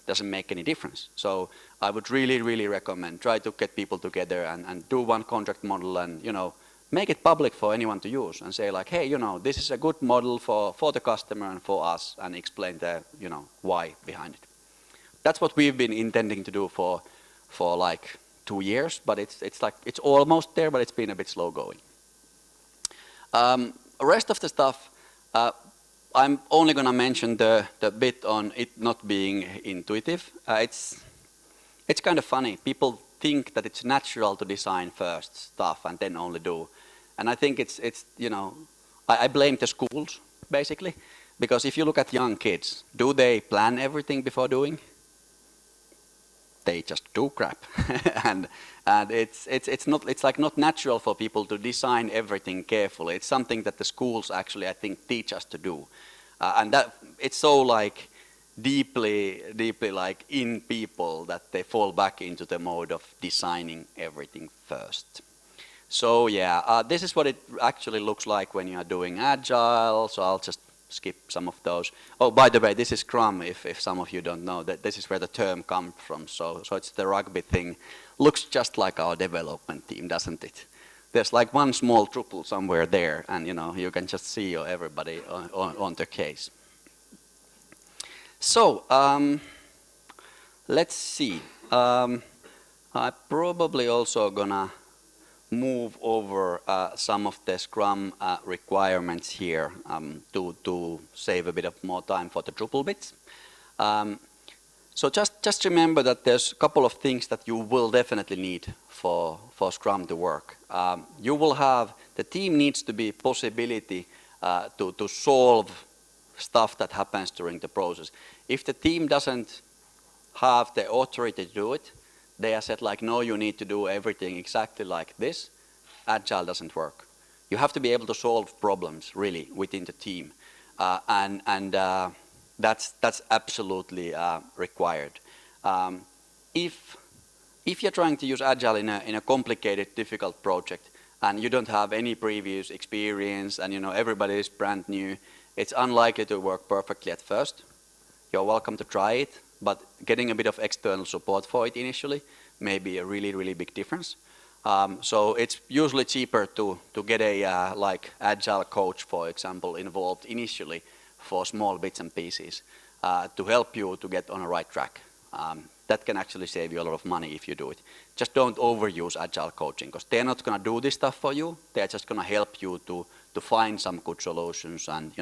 Doesn't make any difference. So I would really, really recommend try to get people together and do one contract model and make it public for anyone to use and say like, hey, this is a good model for the customer and for us, and explain the why behind it. That's what we've been intending to do for like 2 years, but it's almost there, but it's been a bit slow going. Rest of the stuff, I'm only going to mention the bit on it not being intuitive. It's kind of funny. People think that it's natural to design first stuff and then only do. And I think it's I blame the schools basically, because if you look at young kids, do they plan everything before doing? They just do crap, and it's like not natural for people to design everything carefully. It's something that the schools actually I think teach us to do, and that it's so like deeply like in people that they fall back into the mode of designing everything first. So yeah, this is what it actually looks like when you are doing agile. So I'll just skip some of those. Oh, by the way, this is Scrum, if some of you don't know, that this is where the term comes from. So it's the rugby thing. Looks just like our development team, doesn't it? There's like one small Drupal somewhere there, and you can just see everybody on the case. So let's see. I'm probably also gonna move over some of the Scrum requirements here to save a bit of more time for the Drupal bits. So just remember that there's a couple of things that you will definitely need for Scrum to work. You will have, the team needs to be possibility to solve stuff that happens during the process. If the team doesn't have the authority to do it, they are said like, no, you need to do everything exactly like this. Agile doesn't work. You have to be able to solve problems really within the team, and that's absolutely required. If you're trying to use Agile in a complicated, difficult project, and you don't have any previous experience, and everybody is brand new, it's unlikely to work perfectly at first. You're welcome to try it, but getting a bit of external support for it initially may be a really, really big difference. So it's usually cheaper to get a like Agile coach, for example, involved initially for small bits and pieces to help you to get on the right track. That can actually save you a lot of money if you do it. Just don't overuse Agile coaching, because they're not going to do this stuff for you. They're just going to help you to find some good solutions, and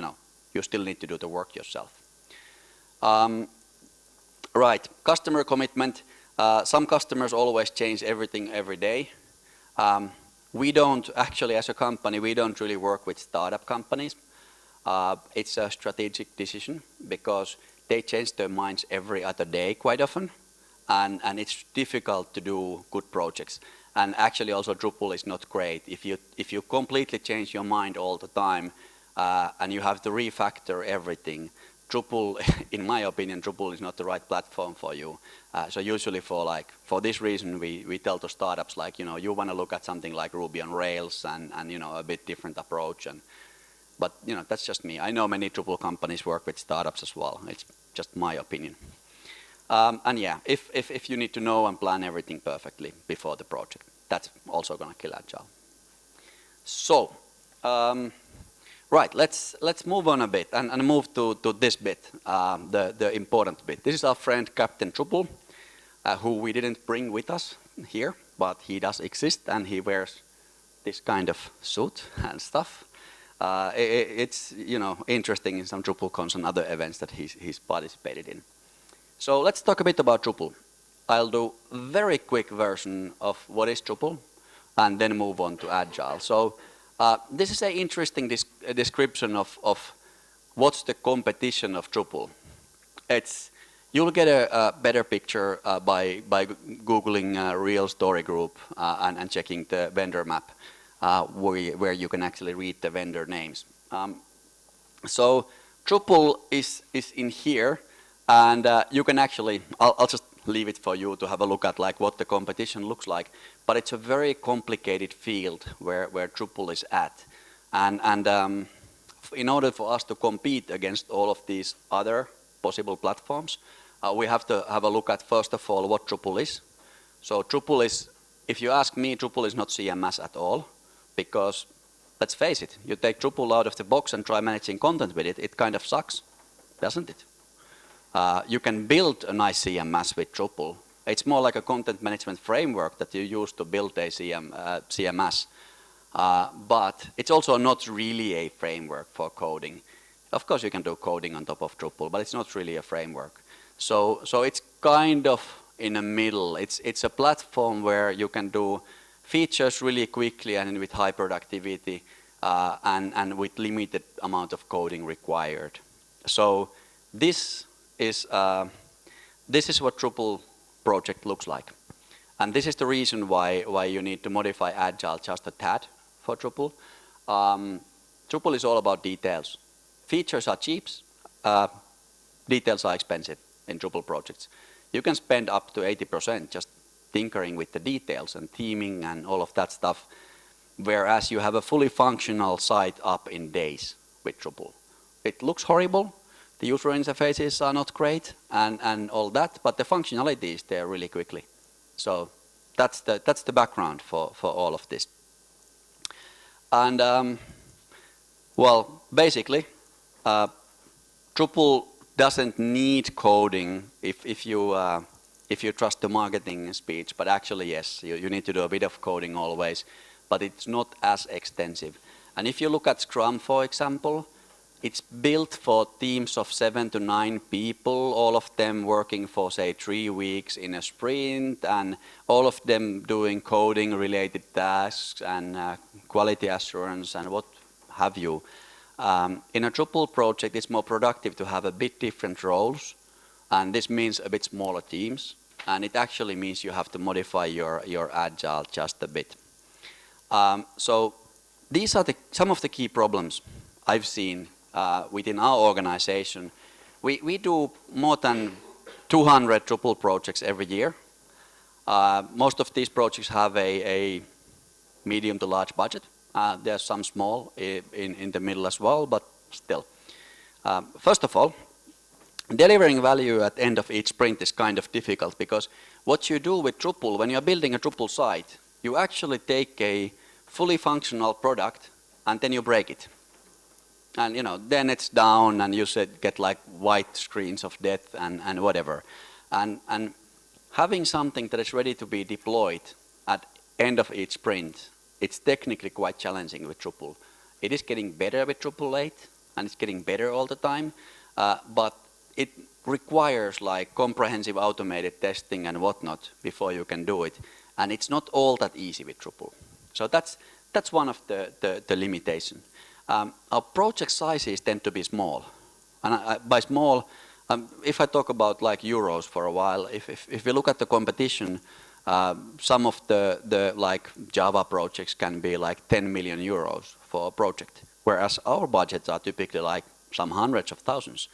you still need to do the work yourself. Right, customer commitment. Some customers always change everything every day. We don't actually, as a company, we don't really work with startup companies. It's a strategic decision because they change their minds every other day quite often. and it's difficult to do good projects. And actually also Drupal is not great. If you completely change your mind all the time and you have to refactor everything, Drupal, in my opinion, Drupal is not the right platform for you. So usually for this reason, we tell to startups like, you want to look at something like Ruby on Rails and a bit different approach. But that's just me. I know many Drupal companies work with startups as well. It's just my opinion. And yeah, if you need to know and plan everything perfectly before the project, that's also going to kill Agile. So, right, let's move on a bit and move to this bit, the important bit. This is our friend Captain Drupal, who we didn't bring with us here, but he does exist and he wears this kind of suit and stuff. It's interesting in some DrupalCons and other events that he's participated in. So let's talk a bit about Drupal. I'll do a very quick version of what is Drupal and then move on to Agile. So this is an interesting description of what's the competition of Drupal. You'll get a better picture by Googling Real Story Group and checking the vendor map where you can actually read the vendor names. So Drupal is in here. And you can actually, I'll just leave it for you to have a look at like what the competition looks like. But it's a very complicated field where Drupal is at. And in order for us to compete against all of these other possible platforms, we have to have a look at, first of all, what Drupal is. So Drupal is, if you ask me, Drupal is not CMS at all. Because, let's face it, you take Drupal out of the box and try managing content with it, it kind of sucks, doesn't it? You can build a nice CMS with Drupal. It's more like a content management framework that you use to build a CMS. But it's also not really a framework for coding. Of course you can do coding on top of Drupal, but it's not really a framework. So it's kind of in the middle. It's a platform where you can do features really quickly and with high productivity and with limited amount of coding required. So this is what Drupal project looks like. And this is the reason why you need to modify Agile just a tad for Drupal. Drupal is all about details. Features are cheap, details are expensive in Drupal projects. You can spend up to 80% just tinkering with the details and theming and all of that stuff, whereas you have a fully functional site up in days with Drupal. It looks horrible. The user interfaces are not great and all that, but the functionality is there really quickly. So that's the background for all of this. And well, basically, Drupal doesn't need coding if you trust the marketing speech, but actually yes, you need to do a bit of coding always, but it's not as extensive. And if you look at Scrum, for example, it's built for teams of 7 to 9 people, all of them working for, say, 3 weeks in a sprint, and all of them doing coding-related tasks and quality assurance and what have you. In a Drupal project, it's more productive to have a bit different roles, and this means a bit smaller teams, and it actually means you have to modify your Agile just a bit. So these are some of the key problems I've seen within our organization. We do more than 200 Drupal projects every year. Most of these projects have a medium to large budget. There's some small in the middle as well, but still. First of all, delivering value at the end of each sprint is kind of difficult because what you do with Drupal, when you're building a Drupal site, you actually take a fully functional product and then you break it. And then it's down and you get like white screens of death and whatever. And having something that is ready to be deployed at end of each sprint, it's technically quite challenging with Drupal. It is getting better with Drupal 8 and it's getting better all the time, but it requires like comprehensive automated testing and whatnot before you can do it. And it's not all that easy with Drupal. So that's one of the limitations. Our project sizes tend to be small. And by small, If I talk about like euros for a while, if we look at the competition, some of the like Java projects can be like 10 million euros for a project, whereas our budgets are typically like some hundreds of thousands.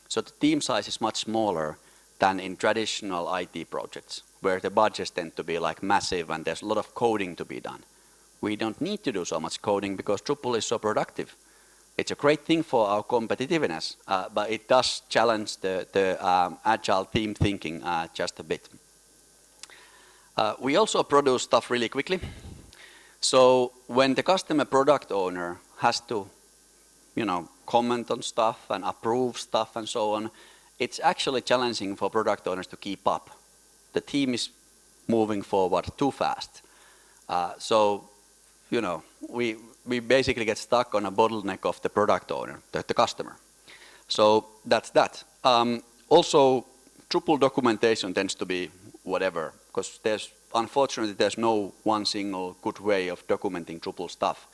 So the team size is much smaller than in traditional IT projects, where the budgets tend to be like massive and there's a lot of coding to be done. We don't need to do so much coding because Drupal is so productive. It's a great thing for our competitiveness, but it does challenge the agile team thinking just a bit. We also produce stuff really quickly. So when the customer product owner has to, comment on stuff and approve stuff and so on, it's actually challenging for product owners to keep up. The team is moving forward too fast. We basically get stuck on a bottleneck of the product owner, the customer. So that's that. Also, Drupal documentation tends to be whatever, because unfortunately there's no one single good way of documenting Drupal stuff.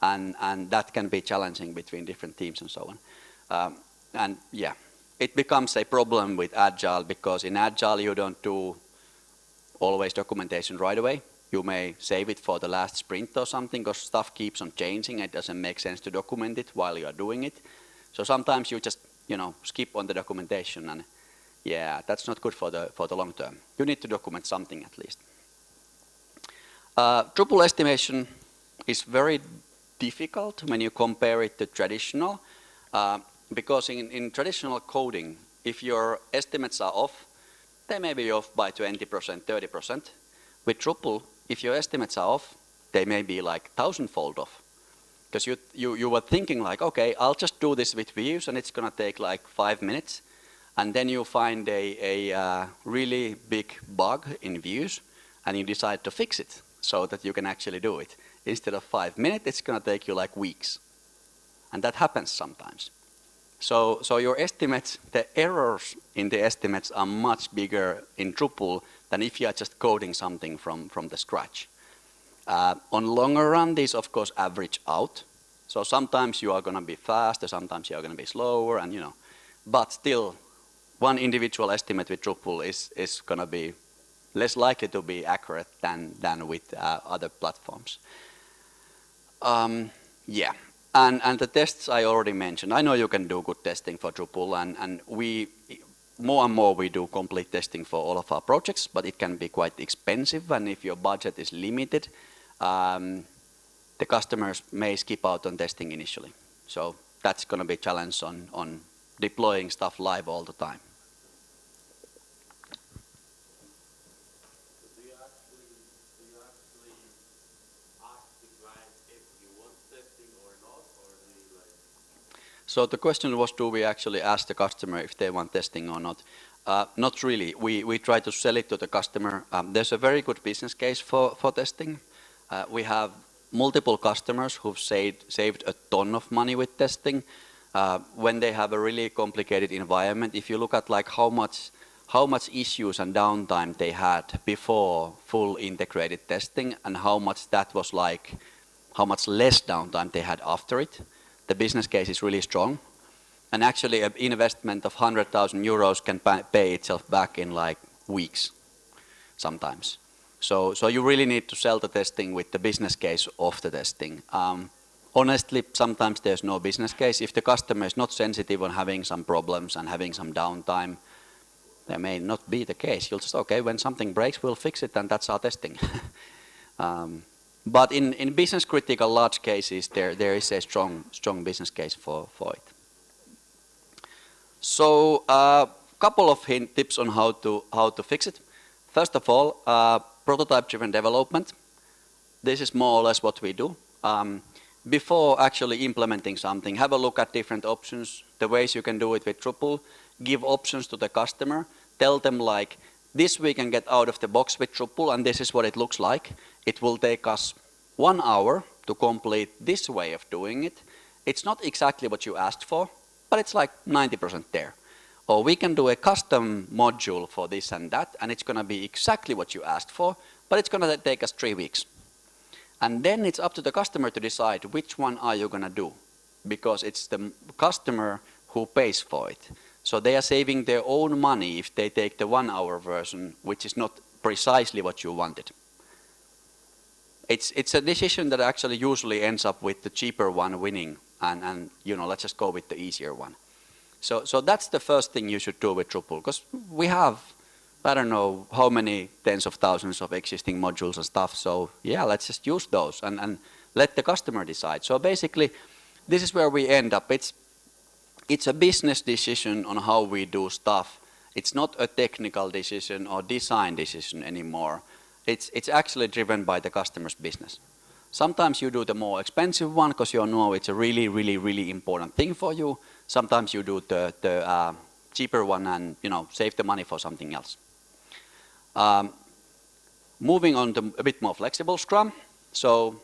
And that can be challenging between different teams and so on. It becomes a problem with Agile because in Agile you don't do always documentation right away. You may save it for the last sprint or something because stuff keeps on changing. It doesn't make sense to document it while you are doing it. So sometimes you just skip on the documentation, and that's not good for the long term. You need to document something at least. Drupal estimation is very difficult when you compare it to traditional, because in traditional coding, if your estimates are off, they may be off by 20%, 30%. With Drupal, if your estimates are off, they may be like 1,000-fold off. Because you were thinking like, okay, I'll just do this with views and it's going to take like 5 minutes. And then you find a really big bug in views and you decide to fix it so that you can actually do it. Instead of 5 minutes, it's going to take you like weeks. And that happens sometimes. So your estimates, the errors in the estimates are much bigger in Drupal than if you are just coding something from the scratch. On longer run, these of course average out. So sometimes you are going to be faster, sometimes you are going to be slower, and but still, one individual estimate with Drupal is going to be less likely to be accurate than with other platforms. And the tests I already mentioned. I know you can do good testing for Drupal, and we more and more we do complete testing for all of our projects, but it can be quite expensive, and if your budget is limited, the customers may skip out on testing initially. So that's going to be a challenge on deploying stuff live all the time. Do you actually ask the client if he wants testing or not, or do you like? So the question was, do we actually ask the customer if they want testing or not? Not really. We try to sell it to the customer. There's a very good business case for testing. We have multiple customers who've saved a ton of money with testing. When they have a really complicated environment, if you look at like how much issues and downtime they had before full integrated testing and how much that was like, how much less downtime they had after it, the business case is really strong. And actually an investment of 100,000 euros can pay itself back in like weeks sometimes. So you really need to sell the testing with the business case of the testing. Honestly, sometimes there's no business case. If the customer is not sensitive on having some problems and having some downtime, there may not be the case. You'll just, okay, when something breaks, we'll fix it, and that's our testing. But in business critical large cases, there is a strong business case for it. So a couple of tips on how to fix it. First of all, prototype-driven development. This is more or less what we do. Before actually implementing something, have a look at different options, the ways you can do it with Drupal, give options to the customer, tell them like, this we can get out of the box with Drupal and this is what it looks like. It will take us 1 hour to complete this way of doing it. It's not exactly what you asked for, but it's like 90% there. Or we can do a custom module for this and that, and it's going to be exactly what you asked for, but it's going to take us 3 weeks. And then it's up to the customer to decide which one are you going to do, because it's the customer who pays for it. So they are saving their own money if they take the 1 hour version, which is not precisely what you wanted. It's a decision that actually usually ends up with the cheaper one winning, and you know, let's just go with the easier one. So that's the first thing you should do with Drupal, because we have, I don't know how many tens of thousands of existing modules and stuff. So yeah, let's just use those and let the customer decide. So basically, this is where we end up. It's a business decision on how we do stuff. It's not a technical decision or design decision anymore. It's actually driven by the customer's business. Sometimes you do the more expensive one because you know it's a really, really, really important thing for you. Sometimes you do the cheaper one and, you know, save the money for something else. Moving on to a bit more flexible Scrum. So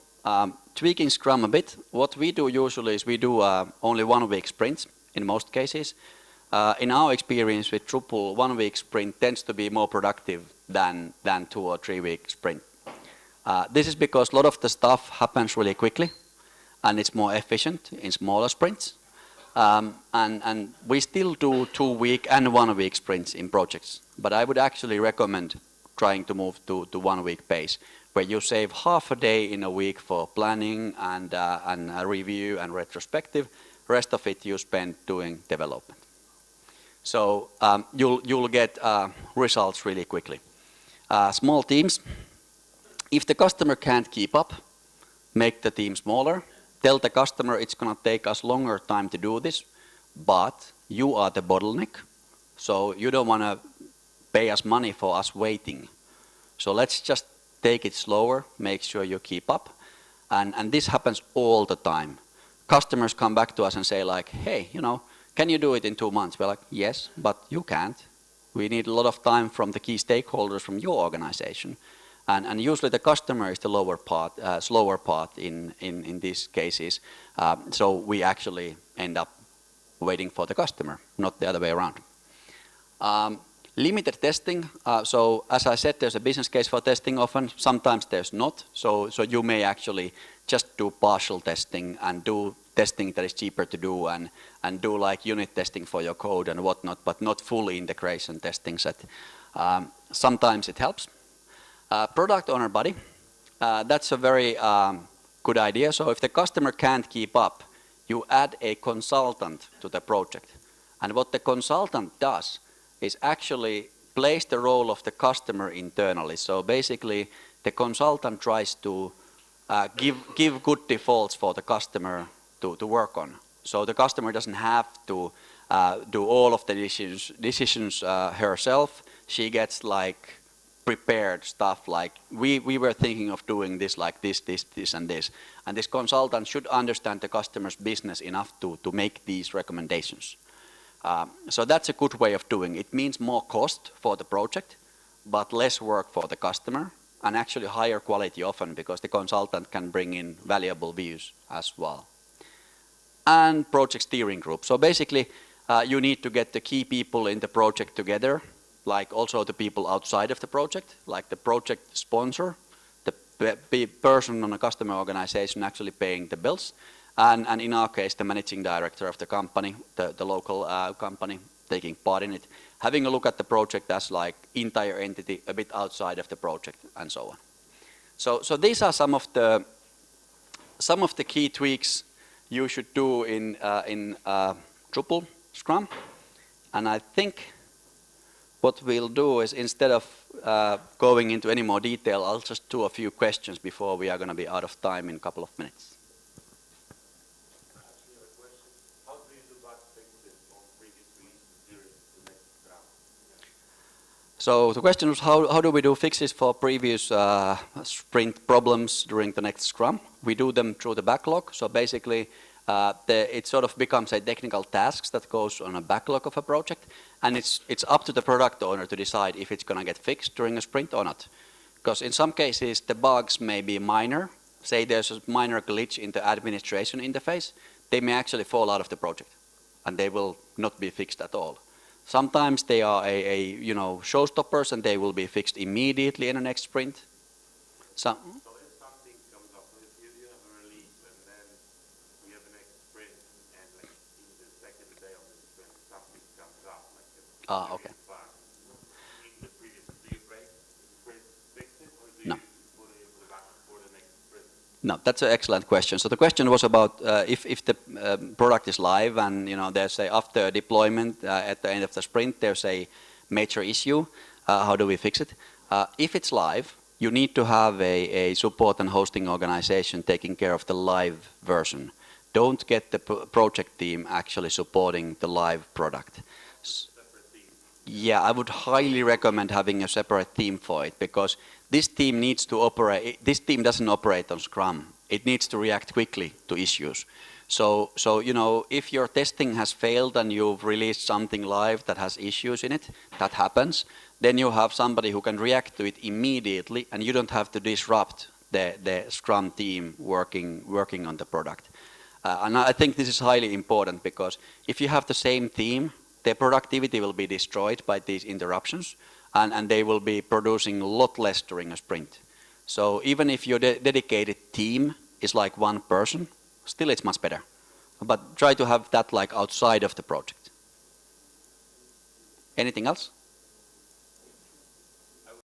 tweaking Scrum a bit. What we do usually is we do only 1 week sprints in most cases. In our experience with Drupal, 1 week sprint tends to be more productive than 2 or 3 week sprint. This is because a lot of the stuff happens really quickly and it's more efficient in smaller sprints. And we still do 2 week and 1 week sprints in projects, but I would actually recommend trying to move to 1 week pace, where you save half a day in a week for planning and a review and retrospective. Rest of it you spend doing development. So you'll get results really quickly. Small teams. If the customer can't keep up, make the team smaller. Tell the customer it's going to take us longer time to do this, but you are the bottleneck, so you don't want to pay us money for us waiting. So let's just take it slower, make sure you keep up. And this happens all the time. Customers come back to us and say like, hey, you know, can you do it in 2 months? We're like, yes, but you can't. We need a lot of time from the key stakeholders from your organization. And usually the customer is the slower part in these cases. So we actually end up waiting for the customer, not the other way around. Limited testing. So as I said, there's a business case for testing often. Sometimes there's not. So you may actually just do partial testing and do testing that is cheaper to do and do like unit testing for your code and whatnot, but not full integration testing set. Sometimes it helps. Product owner buddy, that's a very good idea. So if the customer can't keep up, you add a consultant to the project. And what the consultant does is actually plays the role of the customer internally. So basically the consultant tries to give good defaults for the customer to work on. So the customer doesn't have to do all of the decisions herself. She gets like prepared stuff like we were thinking of doing this like this and this. And this consultant should understand the customer's business enough to make these recommendations. So that's a good way of doing it. It means more cost for the project, but less work for the customer, and actually higher quality often because the consultant can bring in valuable views as well. And project steering group. So basically you need to get the key people in the project together, like also the people outside of the project, like the project sponsor, the person on a customer organization actually paying the bills, and in our case, the managing director of the company, the local company taking part in it, having a look at the project as like entire entity, a bit outside of the project, and so on. So these are some of the key tweaks you should do in Drupal Scrum, and I think what we'll do is instead of going into any more detail, I'll just do a few questions before we are going to be out of time in a couple of minutes. Actually, I have a question. How do you do bug fixes on previous releases during the next Scrum? So the question was how do we do fixes for previous sprint problems during the next Scrum? We do them through the backlog. So basically it sort of becomes a technical task that goes on a backlog of a project, and it's up to the product owner to decide if it's going to get fixed during a sprint or not. Because in some cases the bugs may be minor. Say there's a minor glitch in the administration interface, they may actually fall out of the project and they will not be fixed at all. Sometimes they are a showstoppers and they will be fixed immediately in the next sprint. So if something comes up, so if you have a release and then we have the next sprint and like in the second day of the sprint something comes up, Ah, okay. In the previous, do you fix it, or do No. you put it back for the next sprint? No, that's an excellent question. So the question was about if the product is live and there's after deployment at the end of the sprint there's a major issue, how do we fix it? If it's live, you need to have a support and hosting organization taking care of the live version. Don't get the project team actually supporting the live product. Separate team. Yeah, I would highly recommend having a separate team for it because this team needs to operate. This team doesn't operate on Scrum. It needs to react quickly to issues. So if your testing has failed and you've released something live that has issues in it, that happens, then you have somebody who can react to it immediately, and you don't have to disrupt the Scrum team working on the product. And I think this is highly important because if you have the same team, their productivity will be destroyed by these interruptions, and they will be producing a lot less during a sprint. So even if your dedicated team is like one person, still it's much better. But try to have that like outside of the project. Anything else?